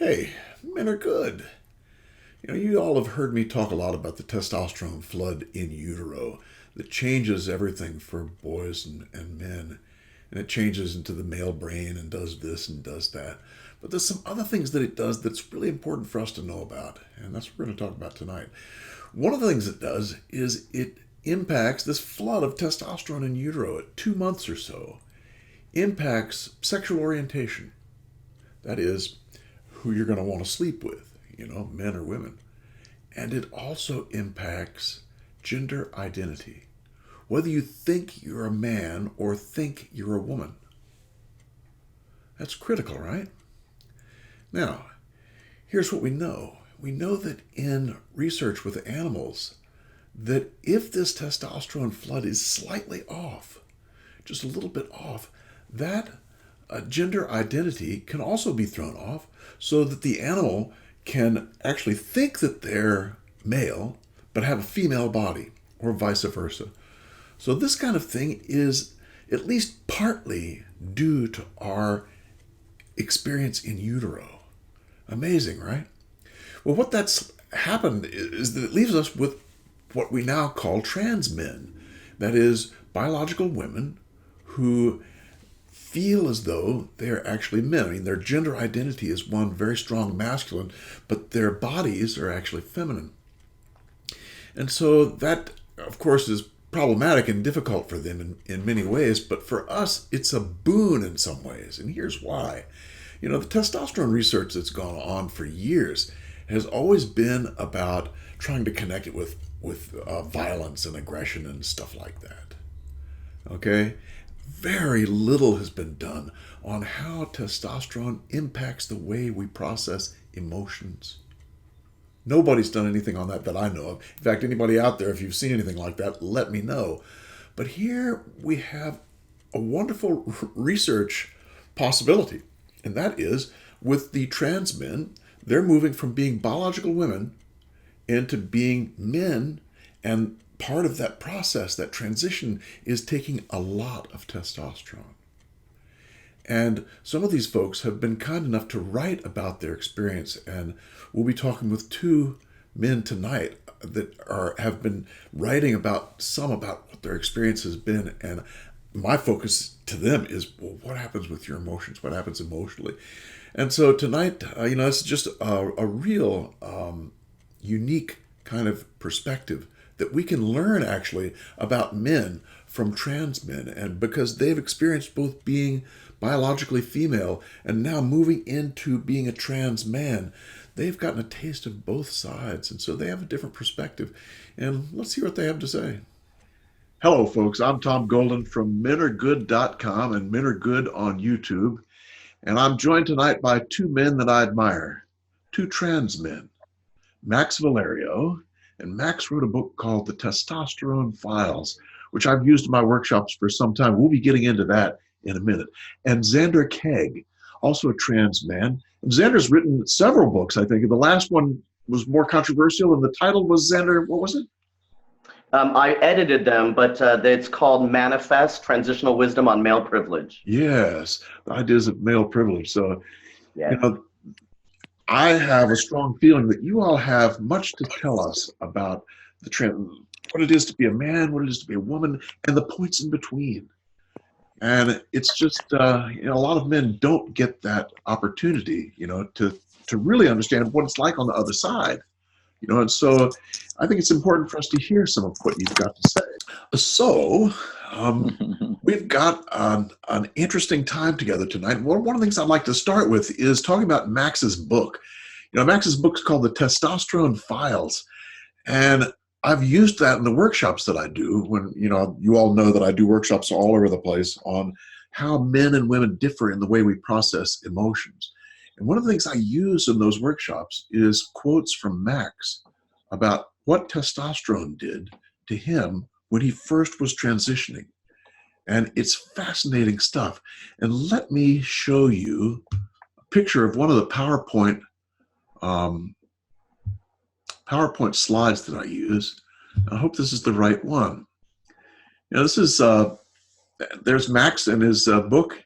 Hey, men are good. You all have heard me talk a lot about the testosterone flood in utero that changes everything for boys and men. And it changes into the male brain and does this and does that. But there's some other things that it does that's really important for us to know about. And that's what we're going to talk about tonight. One of the things it does is it impacts this flood of testosterone in utero at 2 months or so, impacts sexual orientation. That is, who you're going to want to sleep with, men or women. And it also impacts gender identity, whether you think you're a man or think you're a woman. That's critical, right? Now, here's what we know. We know that in research with animals, that if this testosterone flood is slightly off, just a little bit off, that gender identity can also be thrown off so that the animal can actually think that they're male but have a female body, or vice versa. So this kind of thing is at least partly due to our experience in utero. Amazing, right? Well, what that's happened is that it leaves us with what we now call trans men. That is, biological women who feel as though they're actually men. I mean, their gender identity is one very strong masculine, but their bodies are actually feminine. And so that, of course, is problematic and difficult for them in many ways, but for us, it's a boon in some ways. And here's why. The testosterone research that's gone on for years has always been about trying to connect it with violence and aggression and stuff like that. Okay? Very little has been done on how testosterone impacts the way we process emotions. Nobody's done anything on that I know of. In fact, anybody out there, if you've seen anything like that, let me know. But here we have a wonderful research possibility, and that is with the trans men, they're moving from being biological women into being men, and part of that process, that transition, is taking a lot of testosterone. And some of these folks have been kind enough to write about their experience, and we'll be talking with two men tonight that have been writing about what their experience has been. And my focus to them is, well, what happens with your emotions? What happens emotionally? And so tonight, it's just a real unique kind of perspective that we can learn actually about men from trans men, and because they've experienced both being biologically female and now moving into being a trans man, they've gotten a taste of both sides, and so they have a different perspective. And let's hear what they have to say. Hello, folks. I'm Tom Golden from menaregood.com and Men Are Good on YouTube, and I'm joined tonight by two men that I admire, two trans men, Max Valerio. And Max wrote a book called The Testosterone Files, which I've used in my workshops for some time. We'll be getting into that in a minute. And Zander Keig, also a trans man. And Zander's written several books, I think. And the last one was more controversial, and the title was, Zander, what was it? I edited them, but it's called Manifest, Transitional Wisdom on Male Privilege. Yes, the ideas of male privilege. So, yeah. I have a strong feeling that you all have much to tell us about what it is to be a man, what it is to be a woman, and the points in between. And it's just, a lot of men don't get that opportunity, to really understand what it's like on the other side. And so I think it's important for us to hear some of what you've got to say. So we've got an interesting time together tonight. One of the things I'd like to start with is talking about Max's book. Max's book's called The Testosterone Files. And I've used that in the workshops that I do when, you all know that I do workshops all over the place on how men and women differ in the way we process emotions. And one of the things I use in those workshops is quotes from Max about what testosterone did to him when he first was transitioning. And it's fascinating stuff. And let me show you a picture of one of the PowerPoint slides that I use. I hope this is the right one. This is, there's Max and his book.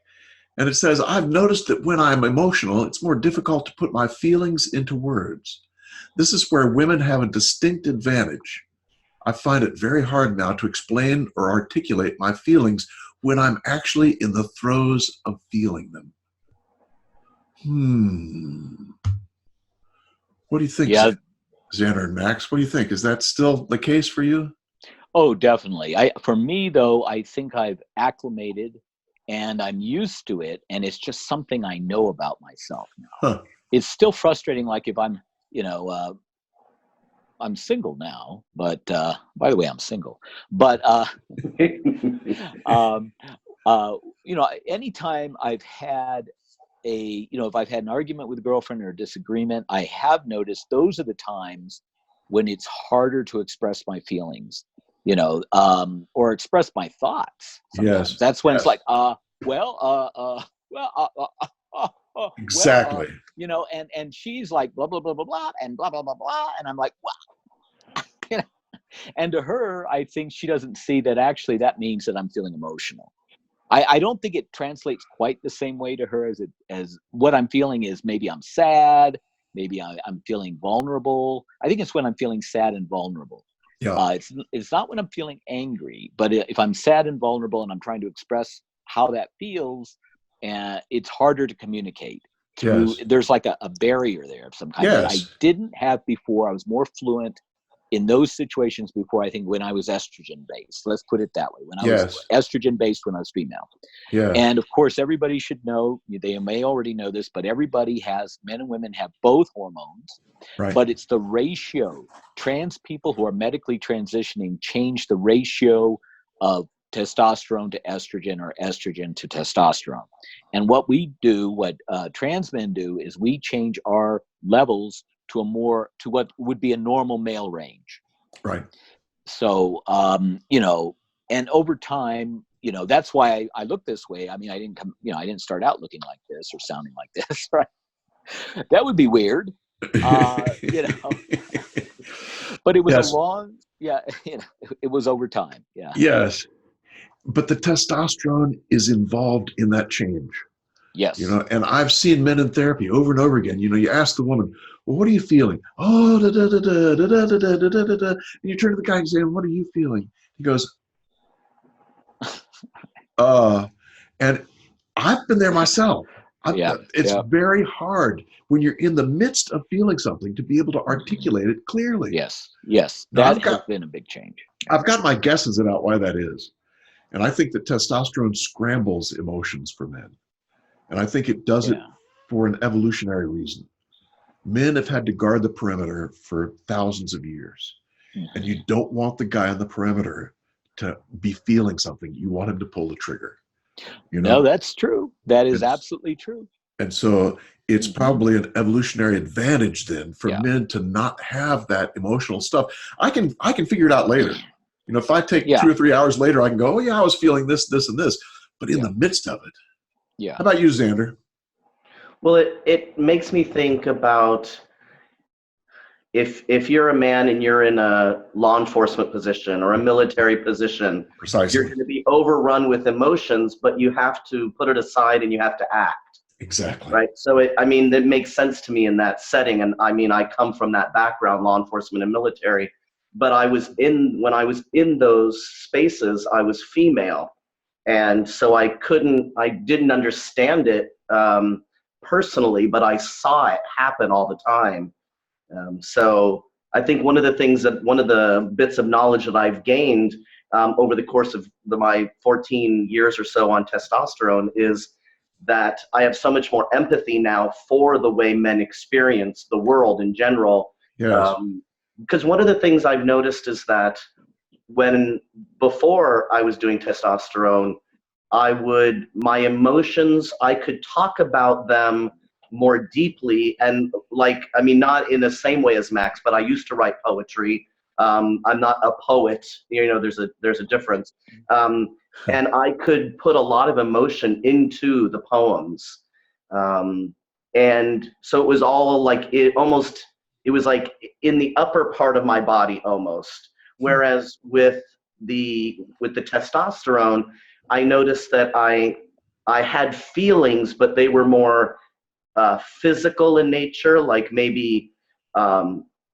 And it says, I've noticed that when I'm emotional, it's more difficult to put my feelings into words. This is where women have a distinct advantage. I find it very hard now to explain or articulate my feelings when I'm actually in the throes of feeling them. What do you think, Yeah. Zander and Max? What do you think? Is that still the case for you? Oh, definitely. For me, though, I think I've acclimated and I'm used to it, and it's just something I know about myself now. Huh. It's still frustrating, like if I'm, I'm single now, but by the way, I'm single. But anytime I've had if I've had an argument with a girlfriend or a disagreement, I have noticed those are the times when it's harder to express my feelings, or express my thoughts. Sometimes Yes. that's when Yes. it's like, Exactly. and she's like blah blah blah blah blah and blah blah blah blah, and I'm like, wow. And to her, I think she doesn't see that actually that means that I'm feeling emotional. I don't think it translates quite the same way to her as what I'm feeling is maybe I'm sad, maybe I'm feeling vulnerable. I think it's when I'm feeling sad and vulnerable. Yeah. It's not when I'm feeling angry, but if I'm sad and vulnerable and I'm trying to express how that feels, it's harder to communicate through. Yes. There's like a barrier there of some kind that I Yes. didn't have before. I was more fluent in those situations before, I think, when I was estrogen based. Let's put it that way. When I was estrogen based, when I was female. Yeah. And of course, everybody should know, they may already know this, but everybody men and women have both hormones, Right. but it's the ratio. Trans people who are medically transitioning change the ratio of testosterone to estrogen or estrogen to testosterone. And what trans men do is we change our levels to what would be a normal male range. Right. So, and over time, that's why I look this way. I mean, I didn't start out looking like this or sounding like this, right? That would be weird, but it was it was over time. Yeah. Yes. But the testosterone is involved in that change. Yes. And I've seen men in therapy over and over again. You ask the woman, well, what are you feeling? Oh, da da da da da da da da da da da. And you turn to the guy and say, what are you feeling? He goes, and I've been there myself. It's very hard when you're in the midst of feeling something to be able to articulate it clearly. Yes. That has been a big change. I've got my guesses about why that is. And I think that testosterone scrambles emotions for men. And I think it does it for an evolutionary reason. Men have had to guard the perimeter for thousands of years. Mm-hmm. And you don't want the guy on the perimeter to be feeling something. You want him to pull the trigger. No, that's true. That is absolutely true. And so it's probably an evolutionary advantage then for men to not have that emotional stuff. I can figure it out later. If I take 2 or 3 hours later, I can go, oh yeah, I was feeling this, this, and this. But in the midst of it. Yeah. How about you, Zander? Well, it makes me think about if you're a man and you're in a law enforcement position or a military position, precisely, you're going to be overrun with emotions, but you have to put it aside and you have to act. Exactly. Right. So that makes sense to me in that setting. And I come from that background, law enforcement and military, but when I was in those spaces, I was female. And so I didn't understand it personally, but I saw it happen all the time. So I think one of the bits of knowledge that I've gained over the course of my 14 years or so on testosterone is that I have so much more empathy now for the way men experience the world in general. Yes. Because one of the things I've noticed is that before I was doing testosterone, my emotions, I could talk about them more deeply and not in the same way as Max, but I used to write poetry. I'm not a poet, there's a difference. And I could put a lot of emotion into the poems. And so it was all it was like in the upper part of my body almost. Whereas with the testosterone, I noticed that I had feelings, but they were more physical in nature, like maybe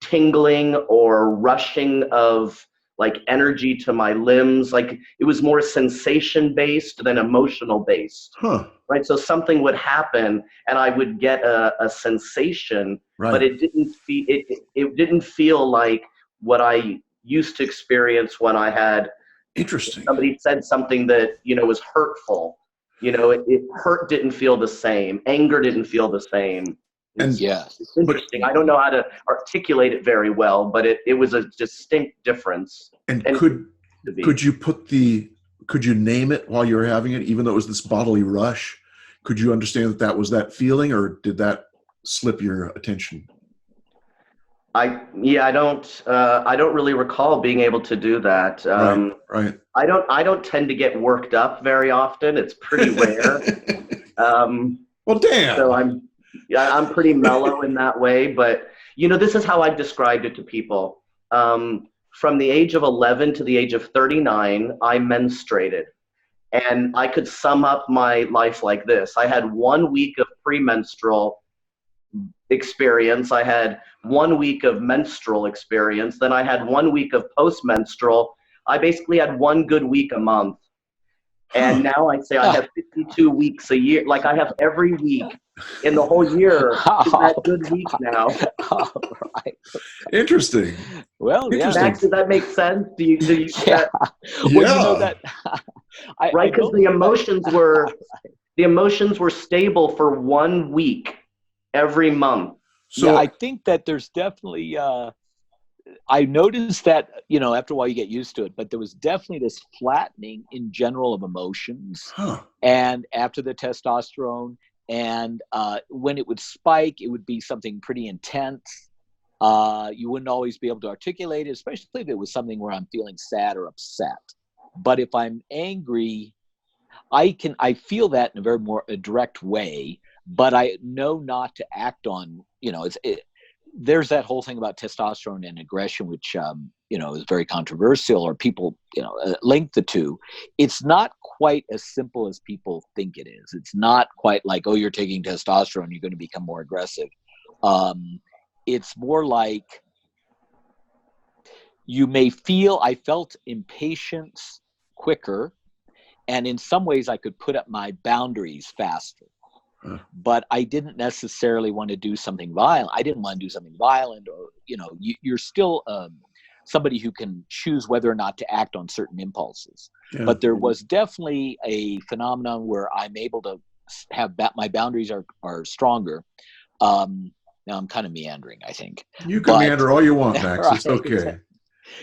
tingling or rushing of like energy to my limbs. Like it was more sensation based than emotional based. Huh. Right. So something would happen and I would get a sensation, Right. but it didn't feel like what I used to experience when I had Interesting. somebody said something that, was hurtful. Hurt didn't feel the same. Anger didn't feel the same. It's interesting. I don't know how to articulate it very well, but it was a distinct difference. And could you name it while you were having it, even though it was this bodily rush? Could you understand that was that feeling, or did that slip your attention? I don't really recall being able to do that. Right. I don't tend to get worked up very often. It's pretty rare. Well, damn. So I'm pretty mellow in that way, but this is how I've described it to people. From the age of 11 to the age of 39, I menstruated. And I could sum up my life like this. I had 1 week of premenstrual experience. I had 1 week of menstrual experience. Then I had 1 week of postmenstrual. I basically had one good week a month. And now I say I have 52 weeks a year. Like I have every week in the whole year. Is that good week now? Right. Interesting. Well, Interesting. Max, does that make sense? Do you yeah. Well, that. Right, because the emotions were stable for 1 week every month. So I think that there's definitely. I noticed that, after a while you get used to it, but there was definitely this flattening in general of emotions. Huh. And after the testosterone, and when it would spike, it would be something pretty intense. You wouldn't always be able to articulate it, especially if it was something where I'm feeling sad or upset. But if I'm angry, I feel that in a very more direct way, but I know not to act on, there's that whole thing about testosterone and aggression, which, is very controversial, or people, link the two. It's not quite as simple as people think it is. It's not quite like, oh, you're taking testosterone, you're going to become more aggressive. It's more like I felt impatience quicker, and in some ways I could put up my boundaries faster. But I didn't necessarily want to do something violent. I didn't want to do something violent, or, you're still somebody who can choose whether or not to act on certain impulses. Yeah. But there was definitely a phenomenon where I'm able to have my boundaries are stronger. Now I'm kind of meandering, I think. You can meander all you want, Max. Right, it's okay.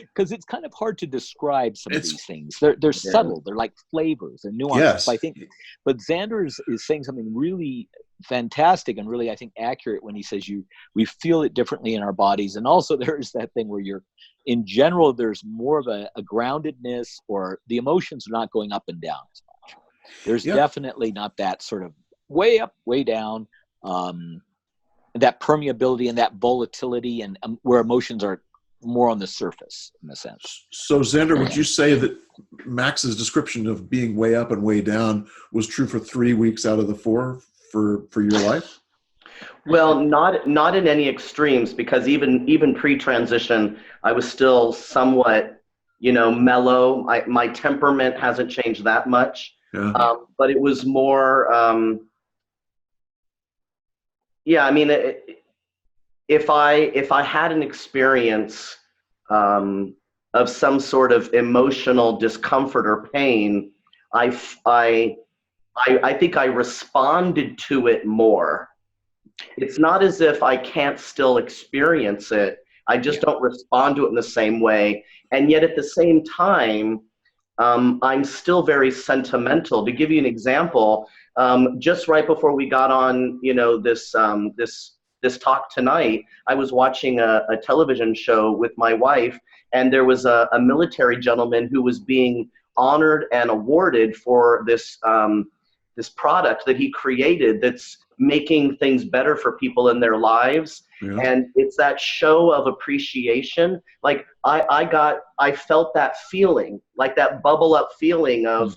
Because it's kind of hard to describe some of these things. They're subtle. They're like flavors and nuances. Yes. I think, but Zander is saying something really fantastic and really, I think, accurate when he says we feel it differently in our bodies. And also there's that thing where in general, there's more of a groundedness, or the emotions are not going up and down as much. There's definitely not that sort of way up, way down, that permeability and that volatility, and where emotions are more on the surface, in a sense. So, Zander, would you say that Max's description of being way up and way down was true for 3 weeks out of the 4 for your life? Well, not in any extremes, because even pre-transition, I was still somewhat, mellow. My temperament hasn't changed that much, but it was more. If I had an experience of some sort of emotional discomfort or pain, I think I responded to it more. It's not as if I can't still experience it. I just don't respond to it in the same way. And yet at the same time, I'm still very sentimental. To give you an example, just right before we got on, this talk tonight, I was watching a television show with my wife, and there was a military gentleman who was being honored and awarded for this product that he created that's making things better for people in their lives. Yeah. And it's that show of appreciation. Like I felt that feeling, like that bubble up feeling of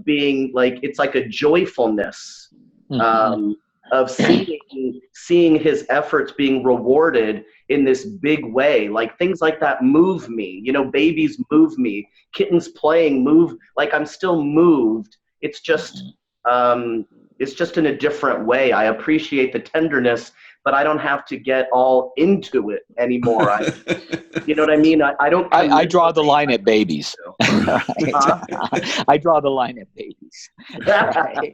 being like, it's like a joyfulness, of seeing his efforts being rewarded in this big way. Like things like that move me, you know, babies move me, kittens playing move, like I'm still moved. It's just in a different way. I appreciate the tenderness, but I don't have to get all into it anymore. You know what I mean? I don't. I draw the line at babies. I draw the line at babies. Right?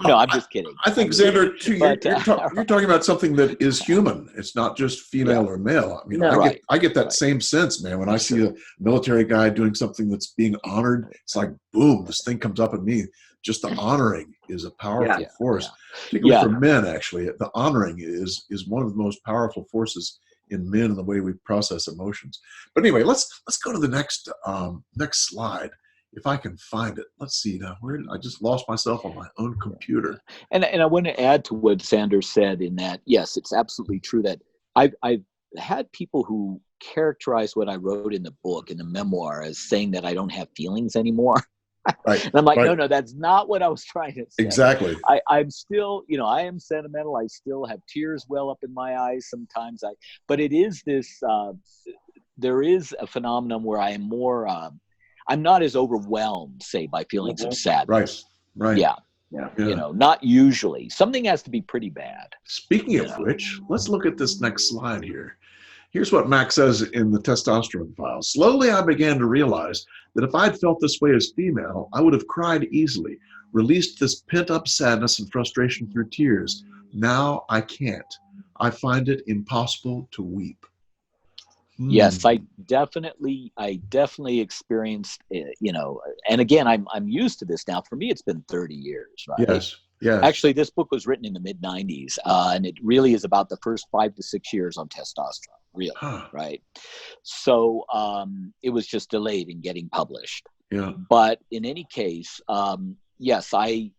No, I'm just kidding. I think, Zander, too, you're talking about something that is human. It's not just female or male. I mean, I get that same sense, man. When I see a military guy doing something that's being honored, it's like, boom, this thing comes up in me. Just the honoring is a powerful force, particularly for men. Actually, the honoring is one of the most powerful forces in men in the way we process emotions. But anyway, let's go to the next slide, if I can find it. Let's see now. I just lost myself on my own computer. And I want to add to what Zander said in that, yes, it's absolutely true that I've had people who characterize what I wrote in the book, in the memoir, as saying that I don't have feelings anymore. Right. And I'm like, no, that's not what I was trying to say. Exactly. I'm still, you know, I am sentimental. I still have tears well up in my eyes sometimes. But it is this, there is a phenomenon where I am more, I'm not as overwhelmed, say, by feelings of sadness. Right. Yeah. You know, not usually. Something has to be pretty bad. Speaking of which, let's look at this next slide here. Here's what Max says in the testosterone file. Slowly, I began to realize that if I had felt this way as female, I would have cried easily, released this pent-up sadness and frustration through tears. Now I can't. I find it impossible to weep. Yes, I definitely experienced, you know, and again, I'm used to this now. For me, it's been 30 years, right? Yes. Actually, this book was written in the mid 90s, and it really is about the first 5 to 6 years on testosterone, really, right? So it was just delayed in getting published. Yeah. But in any case, yes, I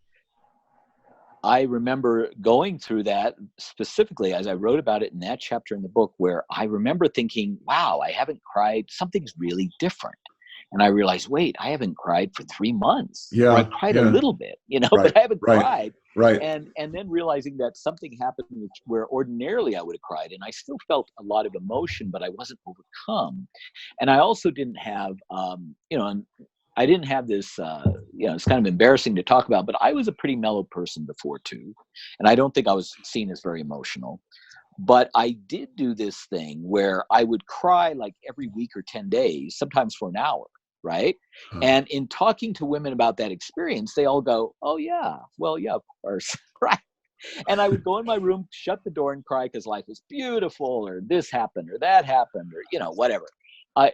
remember going through that specifically as I wrote about it in that chapter in the book, where I remember thinking, wow, I haven't cried. Something's really different. And I realized, wait, I haven't cried for 3 months. Yeah. Or I cried a little bit, you know, but I haven't cried. Right. And then realizing that something happened where ordinarily I would have cried, and I still felt a lot of emotion, but I wasn't overcome. And I also didn't have, you know, and I didn't have this, you know, it's kind of embarrassing to talk about, but I was a pretty mellow person before too. And I don't think I was seen as very emotional. But I did do this thing where I would cry like every week or 10 days, sometimes for an hour, right? And in talking to women about that experience, they all go, oh yeah, well, yeah, of course, right? And I would go in my room, shut the door and cry because life was beautiful, or this happened, or that happened, or, you know, whatever.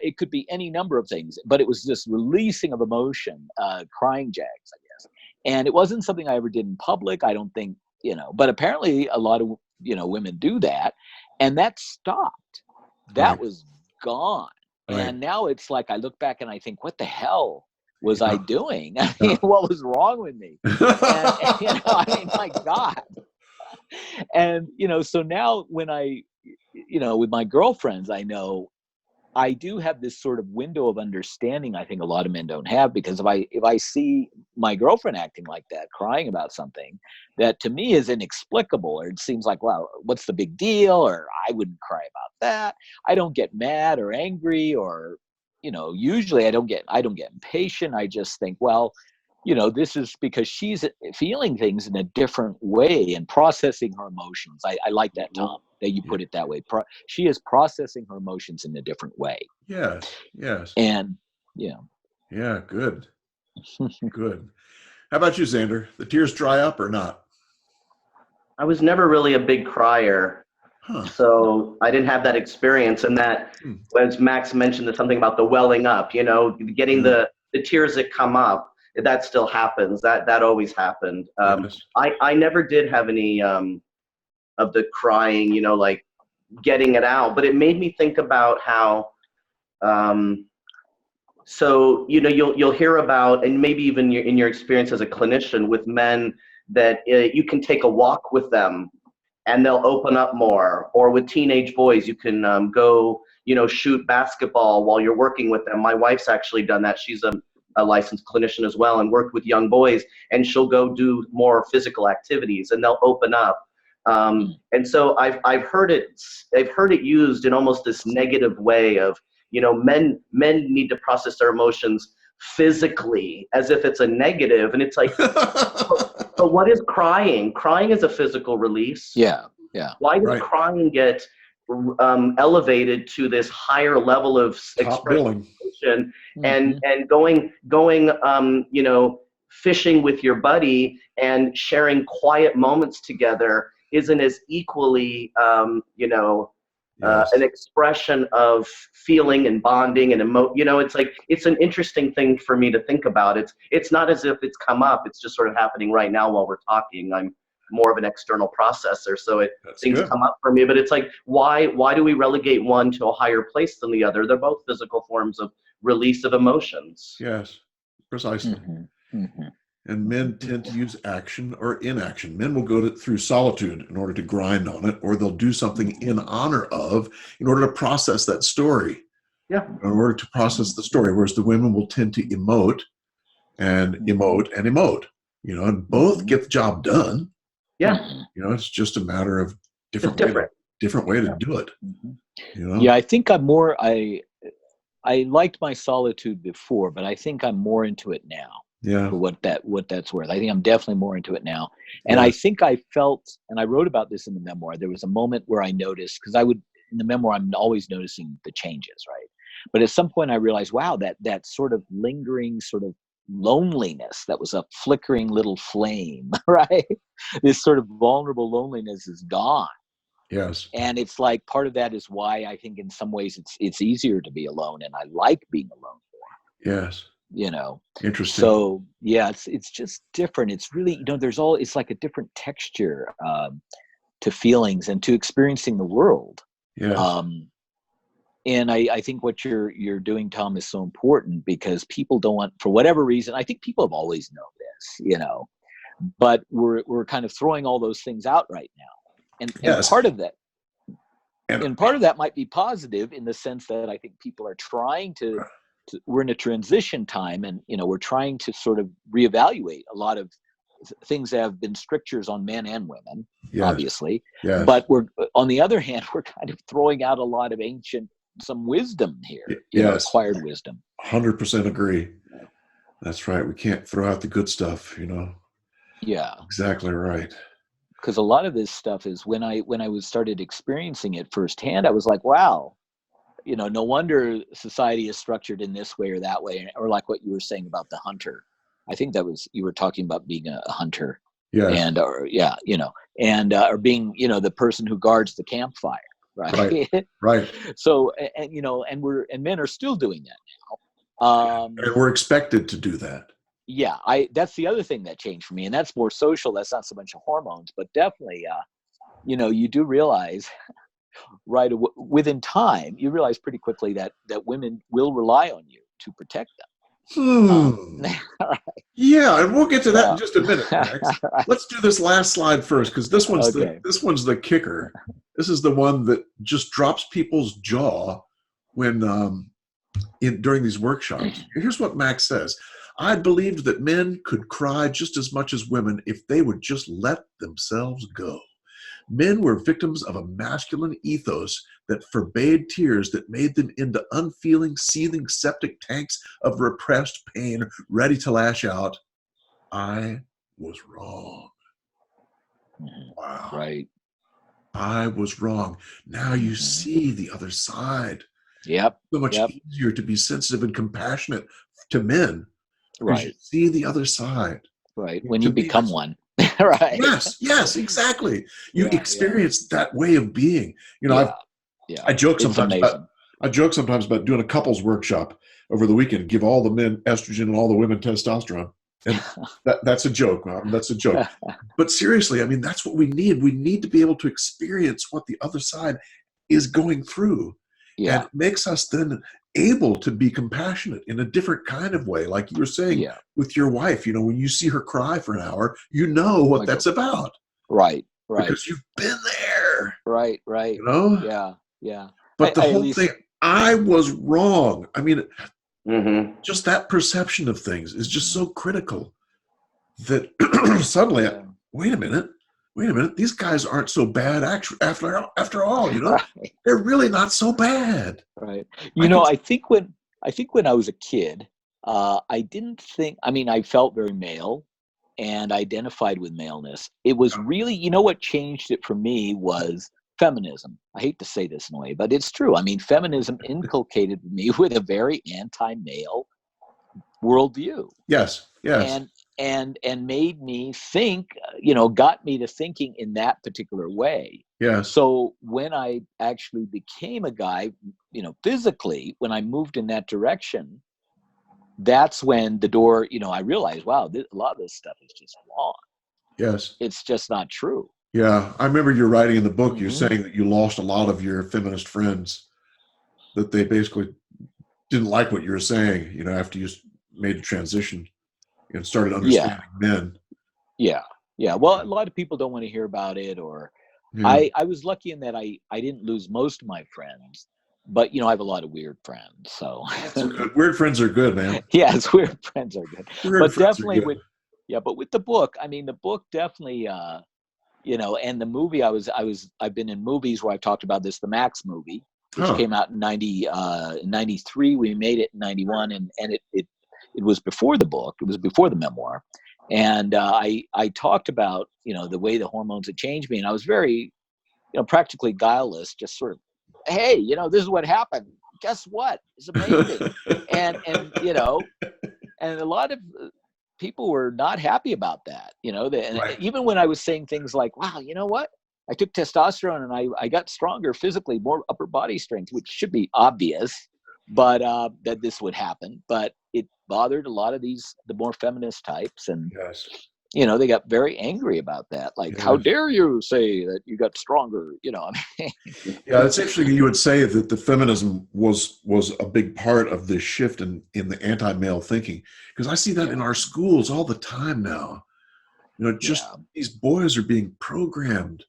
It could be any number of things, but it was this releasing of emotion, crying jags, I guess. And it wasn't something I ever did in public, I don't think, you know, but apparently a lot of, you know, women do that, and that stopped. That was gone. And now it's like I look back and I think, what the hell was I doing? I mean, what was wrong with me? And, you know, I mean, my God. And, you know, so now when I, you know, with my girlfriends, I know I do have this sort of window of understanding I think a lot of men don't have, because if I see my girlfriend acting like that, crying about something that to me is inexplicable, or it seems like, wow, what's the big deal? Or I wouldn't cry about that. I don't get mad or angry, or, you know, usually I don't get impatient. I just think, well, you know, this is because she's feeling things in a different way and processing her emotions. I like that, Tom, that you put it that way. She is processing her emotions in a different way. Yes. And, yeah. Yeah, good. Good. How about you, Zander? The tears dry up or not? I was never really a big crier. So I didn't have that experience. And that, as Max mentioned, there's something about the welling up, you know, getting the tears that come up. That still happens. That always happened. I never did have any of the crying, you know, like getting it out. But it made me think about how, so, you know, you'll hear about, and maybe even in your experience as a clinician with men that you can take a walk with them and they'll open up more. Or with teenage boys, you can go, shoot basketball while you're working with them. My wife's actually done that. She's a licensed clinician as well, and worked with young boys, and she'll go do more physical activities and they'll open up. And so I've heard it used in almost this negative way of, men need to process their emotions physically as if it's a negative. And it's like, but what is crying? Crying is a physical release. Yeah. Why does crying get elevated to this higher level of expression and going fishing with your buddy and sharing quiet moments together isn't as equally an expression of feeling and bonding and it's like, it's an interesting thing for me to think about. It's not as if it's come up, it's just sort of happening right now while we're talking. I'm more of an external processor, so things come up for me, but it's like, why do we relegate one to a higher place than the other? They're both physical forms of release of emotions. Yes, precisely. And men tend to use action or inaction. Men will go through solitude in order to grind on it, or they'll do something in honor of, in order to process that story. Yeah. In order to process the story, whereas the women will tend to emote and emote and emote, and both get the job done. Yeah. It's just a matter of different way to do it. Yeah, I think I'm more, I liked my solitude before, but I think I'm more into it now. Yeah. For what that's worth. I think I'm definitely more into it now. And I think I felt, and I wrote about this in the memoir, there was a moment where I noticed, because in the memoir, I'm always noticing the changes, right? But at some point I realized, wow, that sort of lingering sort of loneliness that was a flickering little flame, right? This sort of vulnerable loneliness is gone. Yes. And it's like, part of that is why I think in some ways it's easier to be alone, and I like being alone more. Yes. Interesting. So yeah, it's just different. It's really, it's like a different texture to feelings and to experiencing the world. Yes. And I think what you're doing, Tom, is so important, because people don't want, for whatever reason, I think people have always known this, but we're kind of throwing all those things out right now. And part of that, and part of that might be positive in the sense that I think people are trying to we're in a transition time, and we're trying to sort of reevaluate a lot of things that have been strictures on men and women, obviously. Yes. But we're, on the other hand, we're kind of throwing out a lot of some wisdom here, acquired wisdom. 100% agree. That's right. We can't throw out the good stuff, Yeah. Exactly right. Because a lot of this stuff is, when I started experiencing it firsthand, I was like, wow, no wonder society is structured in this way or that way, or like what you were saying about the hunter. I think you were talking about being a hunter, and or being the person who guards the campfire, right? Right. So and men are still doing that now, and we're expected to do that. Yeah, that's the other thing that changed for me, and that's more social. That's not so much hormones, but definitely, you do realize. Right, within time, you realize pretty quickly that women will rely on you to protect them. Yeah, and we'll get to that in just a minute. Max. Let's do this last slide first, because this one's the kicker. This is the one that just drops people's jaw when during these workshops. Here's what Max says: I believed that men could cry just as much as women if they would just let themselves go. Men were victims of a masculine ethos that forbade tears, that made them into unfeeling, seething septic tanks of repressed pain, ready to lash out. I was wrong. Wow. Right. I was wrong. Now you see the other side. Yep. So much easier to be sensitive and compassionate to men. Right. You see the other side. Right. When you become one. Right. Yes, exactly. You experience that way of being. I joke sometimes about doing a couples workshop over the weekend, give all the men estrogen and all the women testosterone. And that's a joke. That's a joke. But seriously, I mean, that's what we need. We need to be able to experience what the other side is going through. Yeah. And it makes us then able to be compassionate in a different kind of way. Like you were saying Yeah. with your wife, when you see her cry for an hour, you know what that's about. Right. Because you've been there. Right. Yeah. But the I at whole least, thing, I was wrong. I mean, Mm-hmm. just that perception of things is just so critical that suddenly, wait a minute, these guys aren't so bad after all, right. They're really not so bad. Right. I think when I was a kid, I didn't think, I felt very male and identified with maleness. It was really, what changed it for me was feminism. I hate to say this in a way, but it's true. Feminism inculcated me with a very anti-male worldview. Yes. And made me think, got me to thinking in that particular way. Yes. So when I actually became a guy, physically, when I moved in that direction, that's when the door, I realized, wow, a lot of this stuff is just wrong. Yes. It's just not true. Yeah. I remember you're writing in the book, you're saying that you lost a lot of your feminist friends, that they basically didn't like what you were saying, after you made the transition and started understanding men. Yeah. Well, a lot of people don't want to hear about it, or I was lucky in that I didn't lose most of my friends, but I have a lot of weird friends. So weird friends are good, man. Yes, weird friends are good. But definitely with the book, the book definitely, and the movie, I've been in movies where I've talked about this, the Max movie, which came out in 93. We made it in 91, and it was before the book. It was before the memoir. And I talked about, the way the hormones had changed me. And I was very, practically guileless, just sort of, hey, this is what happened. Guess what? It's amazing. and a lot of people were not happy about that, even when I was saying things like, wow, you know what? I took testosterone and I got stronger physically, more upper body strength, which should be obvious, but that this would happen. But it bothered a lot of the more feminist types, and they got very angry about that. Like, how dare you say that you got stronger? Yeah, it's interesting you would say that the feminism was a big part of this shift in the anti-male thinking, because I see that in our schools all the time now. These boys are being programmed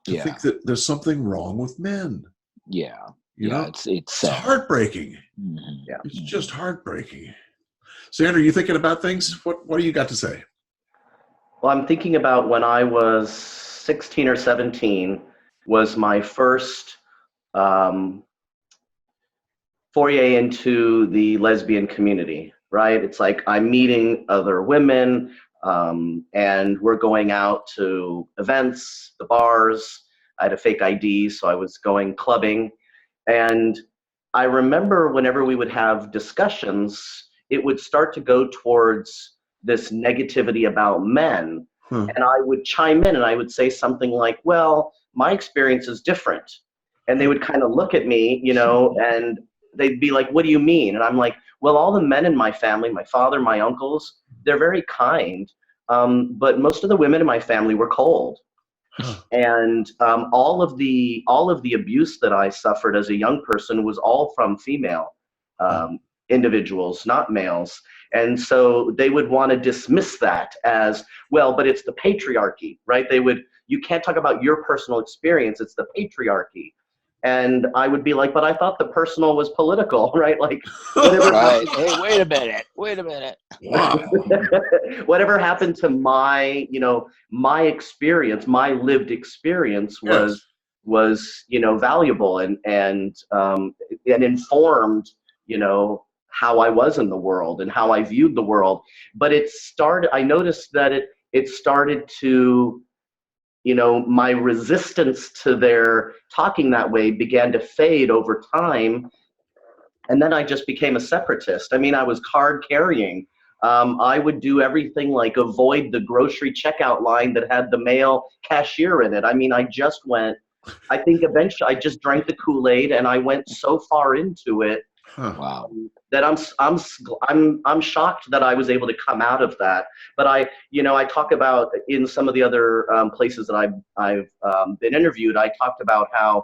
to think that there's something wrong with men. It's heartbreaking. It's just heartbreaking. Zander, you thinking about things? What do you got to say? Well, I'm thinking about when I was 16 or 17 was my first foray into the lesbian community, right? It's like I'm meeting other women, and we're going out to events, the bars. I had a fake ID, so I was going clubbing. And I remember whenever we would have discussions, it would start to go towards this negativity about men. And I would chime in and I would say something like, well, my experience is different. And they would kind of look at me, and they'd be like, what do you mean? And I'm like, well, all the men in my family, my father, my uncles, they're very kind. But most of the women in my family were cold. And all of the abuse that I suffered as a young person was all from female individuals, not males. And so they would want to dismiss that as, well, but it's the patriarchy, right? You can't talk about your personal experience, it's the patriarchy. And I would be like, but I thought the personal was political, right? Like, whatever. Right. Hey, wait a minute. Wow. Whatever happened to my, my experience, my lived experience was valuable and informed, how I was in the world and how I viewed the world. But I noticed that it started to, my resistance to their talking that way began to fade over time. And then I just became a separatist. I was card carrying. I would do everything like avoid the grocery checkout line that had the male cashier in it. I think eventually I just drank the Kool-Aid and I went so far into it. Wow. That I'm shocked that I was able to come out of that. But I talk about in some of the other places that I've been interviewed, I talked about how,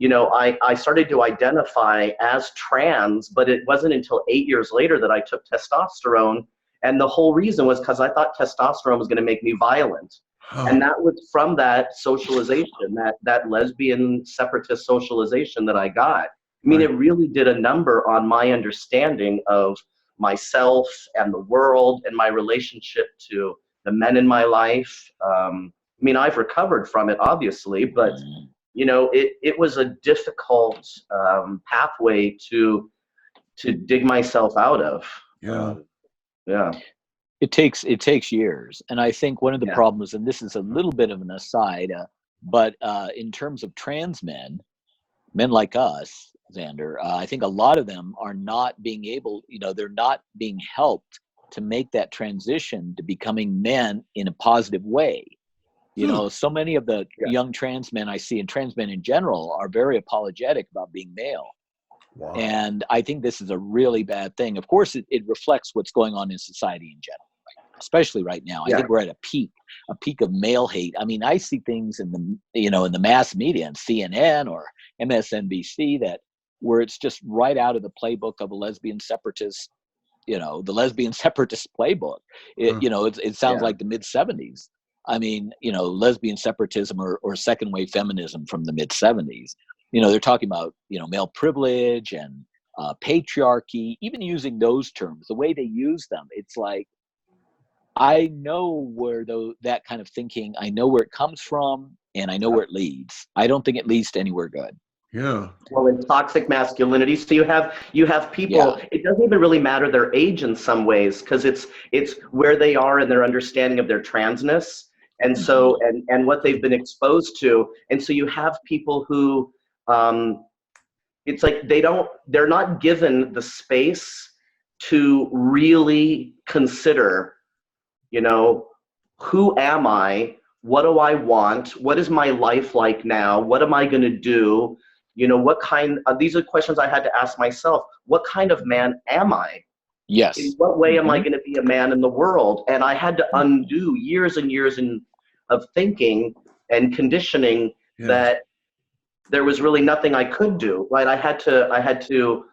I started to identify as trans, but it wasn't until 8 years later that I took testosterone. And the whole reason was because I thought testosterone was going to make me violent. And that was from that socialization, that lesbian separatist socialization that I got. I mean, It really did a number on my understanding of myself and the world and my relationship to the men in my life. I've recovered from it, obviously, but it was a difficult pathway to dig myself out of. Yeah. It takes years, and I think one of the problems, and this is a little bit of an aside, but in terms of trans men like us, Zander, I think a lot of them are not being able, they're not being helped to make that transition to becoming men in a positive way. So many of the young trans men I see, and trans men in general, are very apologetic about being male. Wow. And I think this is a really bad thing. Of course, it reflects what's going on in society in general, especially right now. I think we're at a peak of male hate. I mean, I see things in the mass media, and CNN or MSNBC, where it's just right out of the playbook of a lesbian separatist, the lesbian separatist playbook. It sounds like the mid-'70s. I mean, lesbian separatism or second wave feminism from the mid-'70s. They're talking about, male privilege and patriarchy, even using those terms, the way they use them. It's like, I know where that kind of thinking, I know where it comes from, and I know where it leads. I don't think it leads to anywhere good. Yeah. Well, in toxic masculinity, so you have people, it doesn't even really matter their age in some ways, because it's where they are in their understanding of their transness. And so, and what they've been exposed to. And so you have people who, it's like they're not given the space to really consider, who am I? What do I want? What is my life like now? What am I going to do? These are questions I had to ask myself. What kind of man am I? Yes. In what way am I going to be a man in the world? And I had to undo years and years of thinking and conditioning that there was really nothing I could do, right? I had to,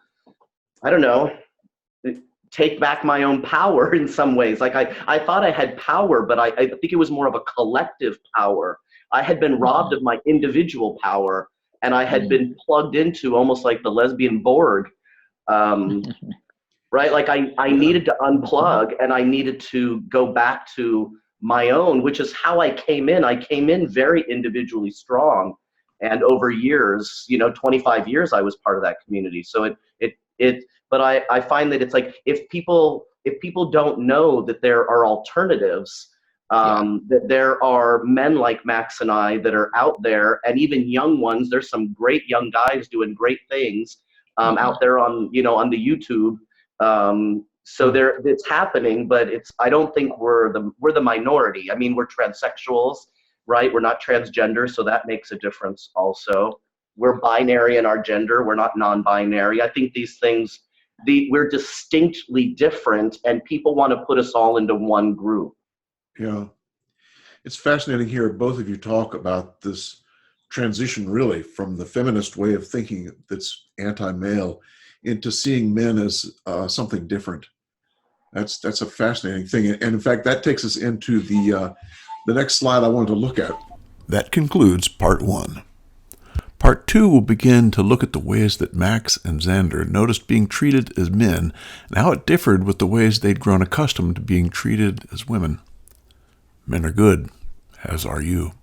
I don't know, take back my own power in some ways. Like I thought I had power, but I think it was more of a collective power. I had been robbed of my individual power, and I had been plugged into almost like the lesbian Borg, right? Like I needed to unplug, and I needed to go back to my own, which is how I came in. I came in very individually strong, and over years, 25 years, I was part of that community. So but I find that it's like, if people don't know that there are alternatives, that there are men like Max and I that are out there, and even young ones. There's some great young guys doing great things out there on the YouTube. So it's happening, but I don't think we're the minority. I mean, we're transsexuals, right? We're not transgender, so that makes a difference also. We're binary in our gender. We're not non-binary. I think these things, we're distinctly different, and people want to put us all into one group. Yeah. It's fascinating to hear both of you talk about this transition, really, from the feminist way of thinking that's anti-male into seeing men as something different. That's a fascinating thing. And in fact, that takes us into the next slide I wanted to look at. That concludes part 1. Part 2 will begin to look at the ways that Max and Zander noticed being treated as men and how it differed with the ways they'd grown accustomed to being treated as women. Men are good, as are you.